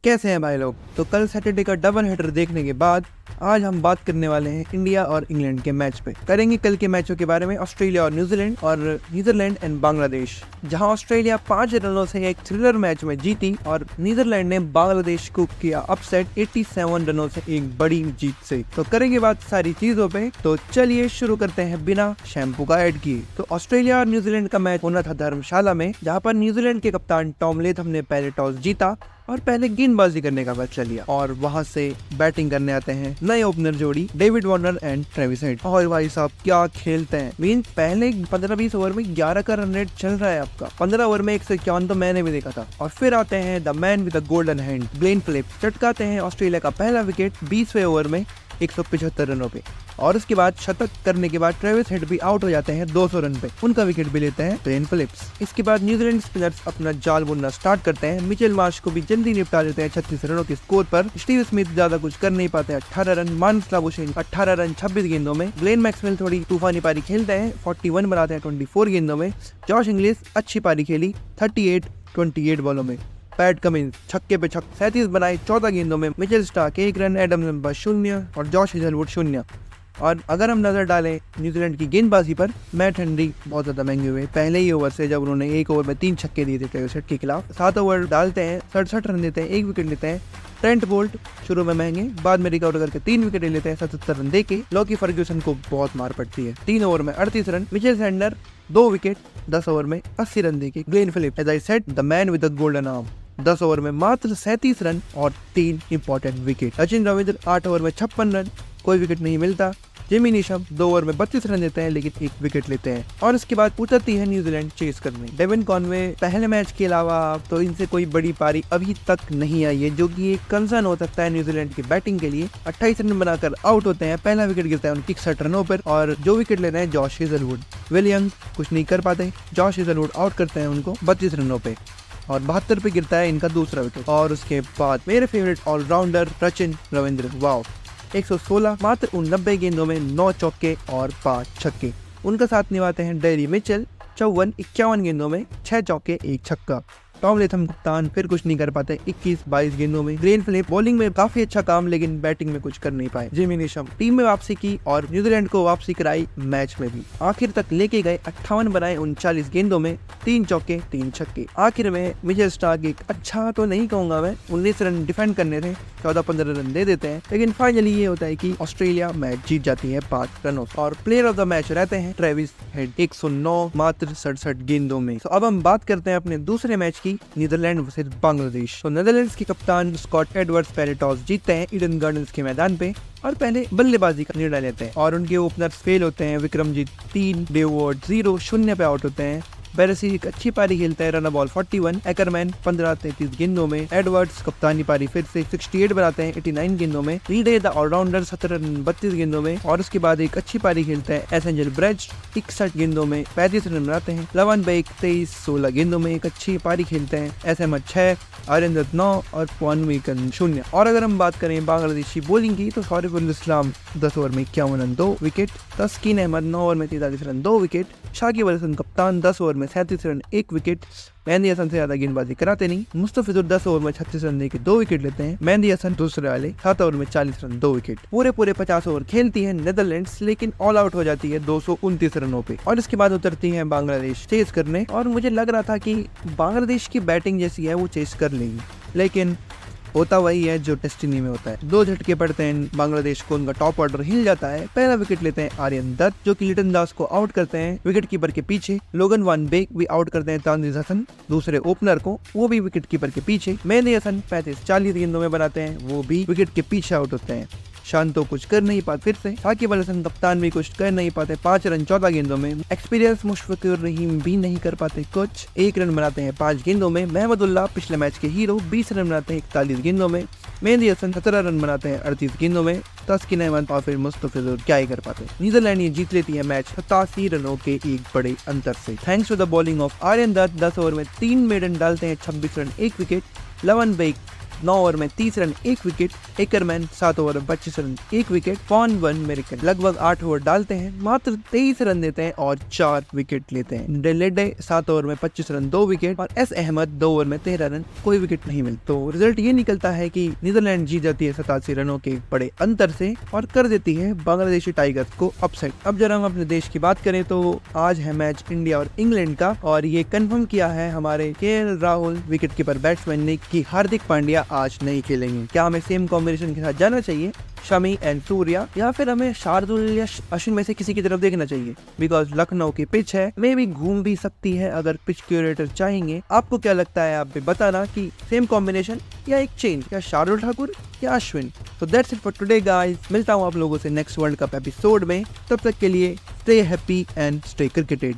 कैसे हैं भाई लोग। तो कल सैटरडे का डबल हेडर देखने के बाद आज हम बात करने वाले हैं इंडिया और इंग्लैंड के मैच पे। करेंगे कल के मैचों के बारे में, ऑस्ट्रेलिया और न्यूजीलैंड और नीदरलैंड एंड बांग्लादेश, जहां ऑस्ट्रेलिया 5 रनों से एक थ्रिलर मैच में जीती और नीदरलैंड ने बांग्लादेश को किया अपसेट 87 रनों से एक बड़ी जीत से। तो करेंगे बात सारी चीजों पे। तो चलिए शुरू करते हैं बिना शैम्पू का ऐड किए। तो ऑस्ट्रेलिया और न्यूजीलैंड का मैच होना था धर्मशाला में, जहाँ पर न्यूजीलैंड के कप्तान टॉम लेथम ने पहले टॉस जीता और पहले गेंदबाजी करने का फैसला लिया और वहां से बैटिंग करने आते हैं नए ओपनर जोड़ी David Warner and Travis head. और भाई साहब क्या खेलते हैं। मीन पहले 15-20 ओवर में 11 का रन रेट चल रहा है आपका। 15 ओवर में 151 तो मैंने भी देखा था। और फिर आते हैं the man with the golden hand, Glenn Phillips, चटकाते हैं ऑस्ट्रेलिया का पहला विकेट 20वें ओवर में 175 रनों पे। और उसके बाद शतक करने के बाद ट्रेविस हेड भी आउट हो जाते हैं 200 रन पे। उनका विकेट भी लेते हैं ग्लेन फिलिप्स। इसके बाद न्यूजीलैंड स्पिनर्स अपना जाल बुनना स्टार्ट करते हैं। मिचेल मार्श को भी जल्दी निपटा देते हैं 36 रनों के स्कोर पर। स्टीव स्मिथ ज्यादा कुछ कर नहीं पाते, 18 रन। मार्नस लाबुशेन 18 रन 26 गेंदों में। ग्लेन मैक्सवेल थोड़ी तूफानी पारी खेलते हैं, 41 बनाते हैं 24 गेंदों में। जॉश इंग्लिश अच्छी पारी खेली 38 बॉलों में। पैट कमिंस छक्के पे 37 बनाए 14 गेंदों में। मिचेल स्टार्क 1 रन, एडम लंबा 0 और जॉश हेजलवुड 0। और अगर हम नजर डालें न्यूजीलैंड की गेंदबाजी पर, मैट हेनरी बहुत ज्यादा महंगे हुए पहले ही ओवर से, जब उन्होंने 1 ओवर में 3 छक्के दिए थे ट्रेविस हेड के खिलाफ। 7 ओवर डालते हैं, 67 रन देते हैं, 1 विकेट लेते हैं। ट्रेंट बोल्ट शुरू में महंगे, बाद में रिकवर करके 3 विकेट लेते हैं 77 रन देके। लॉकी फर्ग्यूसन को बहुत मार पड़ती है, 3 ओवर में 38 run. Mitchell Santner 2 wicket 10 over में 80 रन देके। Glenn Phillips as I said the man with the golden arm, 10 over में मात्र 37 रन और 3 important wicket. Rachin Ravindra 8 over में 56 रन, कोई विकेट नहीं मिलता। जिमी नीशम 2 ओवर में 32 रन देते हैं लेकिन 1 विकेट लेते हैं। और उसके बाद उतरती है न्यूजीलैंड चेस करने। डेविन कॉनवे पहले मैच के अलावा तो इनसे कोई बड़ी पारी अभी तक नहीं आई है, जो कि एक कंसर्न हो सकता है न्यूजीलैंड की बैटिंग के लिए। 28 रन बनाकर आउट होते हैं। पहला विकेट गिरता है उनकी 61 रनों पर और जो विकेट ले रहे हैं जॉश हेजलवुड। विलियम कुछ नहीं कर पाते, जॉश हेजलवुड आउट करते हैं उनको 32 रनों पे और 72 पे गिरता है इनका दूसरा विकेट। और उसके बाद मेरे favourite allrounder Rachin Ravindra, wow, 116 मात्र 89 गेंदों में 9 चौके और 5 छक्के। उनका साथ निभाते हैं डेरी मिचेल 51 गेंदों में 6 चौके 1 छक्का। टॉम लेथम कप्तान फिर कुछ नहीं कर पाते 21-22 गेंदों में। ग्लेन फिलिप्स बॉलिंग में काफी अच्छा काम लेकिन बैटिंग में कुछ कर नहीं पाए। जिमी नीशम टीम में वापसी की और न्यूजीलैंड को वापसी कराई मैच में भी। आखिर तक लेके गए, 58 बनाए 39 गेंदों में, 3 चौके 3 छक्के। आखिर में मिचेल स्टार्क एक अच्छा तो नहीं कहूंगा मैं, 19 रन डिफेंड करने थे, 14-15 रन दे देते हैं, लेकिन फाइनली ये होता है कि ऑस्ट्रेलिया मैच जीत जाती है 5 रनों। और प्लेयर ऑफ द मैच रहते हैं ट्रेविस हेड 109 मात्र 67 गेंदों में। तो अब हम बात करते हैं अपने दूसरे मैच नीदरलैंड वर्सेस बांग्लादेश। तो नीदरलैंड्स के कप्तान स्कॉट एडवर्ड्स पहले टॉस जीतते हैं ईडन गार्डन्स के मैदान पे और पहले बल्लेबाजी का निर्णय लेते हैं और उनके ओपनर्स फेल होते हैं। विक्रमजीत 3, डेवॉर्ड 0 पे आउट होते हैं। बेरेसी एक अच्छी पारी खेलता है, रन बॉल 41। एकरमैन 15-33 गेंदों में। एडवर्ड्स कप्तानी पारी फिर से 68 बनाते हैं 89 गेंदों में। रीडे द ऑलराउंडर 17 रन 32 गेंदों में। और उसके बाद एक अच्छी पारी खेलता है एसेंजल ब्रेज 61 गेंदों में 35 रन बनाते हैं। लवन बेक 23-16 गेंदों में एक अच्छी पारी खेलते हैं। एस अहमद 6, आर्यन दत्त 9 और पवन मीकन 0। और अगर हम बात करें बांग्लादेशी बॉलिंग की तो सारिफुल इस्लाम 10 ओवर में 51 रन 2 विकेट। तस्कीन अहमद 9 ओवर में 43 रन 2 विकेट। शाकिब अल हसन कप्तान 10 ओवर में 37 रन 1 विकेट। मेहंदी हसन से ज्यादा गेंदबाजी कराते नहीं। मुस्तफिजुर 10 ओवर में 36 रन देके 2 विकेट लेते हैं। मेहंदी हसन दूसरे वाले 7 ओवर में 40 रन 2 विकेट। पूरे 50 ओवर खेलती है नीदरलैंड्स, लेकिन ऑल आउट हो जाती है 229 रनों पे। और इसके बाद उतरती है बांग्लादेश चेस करने और मुझे लग रहा था कि बांग्लादेश की बैटिंग जैसी है वो चेस कर लेगी, लेकिन होता वही है जो डेस्टिनी में होता है। 2 झटके पड़ते हैं बांग्लादेश को, उनका टॉप ऑर्डर हिल जाता है। पहला विकेट लेते हैं आर्यन दत्त, जो कि लिटन दास को आउट करते हैं विकेट कीपर के पीछे। लोगन वान बेक भी आउट करते हैं तानजीद हसन दूसरे ओपनर को, वो भी विकेट कीपर के पीछे। मेहंदी हसन 35-40 गेंदों में बनाते हैं, वो भी विकेट के पीछे आउट होते हैं। शांतो कुछ कर नहीं पाते फिर से। शाकिब अल हसन कप्तान भी कुछ कर नहीं पाते, 5 रन 14 गेंदों में। एक्सपीरियंस मुशफिकुर रहीम भी नहीं कर पाते कुछ, 1 रन बनाते हैं 5 गेंदों में। महमदुल्लाह पिछले मैच के हीरो 20 रन बनाते हैं 41 गेंदों में। मेहंदी हसन 17 रन बनाते हैं 38 गेंदों में। तस्कीन अहमद और फिर मुस्तफिजुर क्या ही कर पाते। नीदरलैंड ये जीत लेती है मैच 87 रनों के एक बड़े अंतर से, thanks to the bowling of Aryan Dutt. 10 over में 3 मेडन डालते हैं 26 रन 1 विकेट। लवन बेक 9 ओवर में 30 रन 1 विकेट, एकरमैन 7 ओवर में 25 रन 1 विकेट, वॉन वन मेरिकन लगभग 8 ओवर डालते हैं, मात्र 23 रन देते हैं और 4 विकेट लेते हैं। डेलेडे 7 ओवर में 25 रन 2 विकेट और एस अहमद 2 ओवर में 13 रन, कोई विकेट नहीं मिलता। तो रिजल्ट ये निकलता है कि नीदरलैंड जीत जाती है 87 रनों के बड़े अंतर से और कर देती है बांग्लादेशी टाइगर्स को अपसेट। अब जरा हम अपने देश की बात करें तो आज है मैच इंडिया और इंग्लैंड का और ये कंफर्म किया है हमारे केएल राहुल विकेटकीपर बैट्समैन ने कि हार्दिक पांड्या आज नहीं खेलेंगे। क्या हमें सेम कॉम्बिनेशन के साथ जाना चाहिए, शमी एंड सूर्या, या फिर हमें शार्दुल या अश्विन में से किसी की तरफ देखना चाहिए? बिकॉज लखनऊ की पिच है, मे भी घूम भी सकती है अगर पिच क्यूरेटर चाहेंगे। आपको क्या लगता है, आप भी बताना कि सेम कॉम्बिनेशन या एक चेंज, या शार्दुल ठाकुर या अश्विन। तो that's it for today guys, मिलता हूँ आप लोगों से नेक्स्ट वर्ल्ड कप एपिसोड में। तब तक के लिए स्टे हैप्पी एंड स्टे क्रिकेटेड।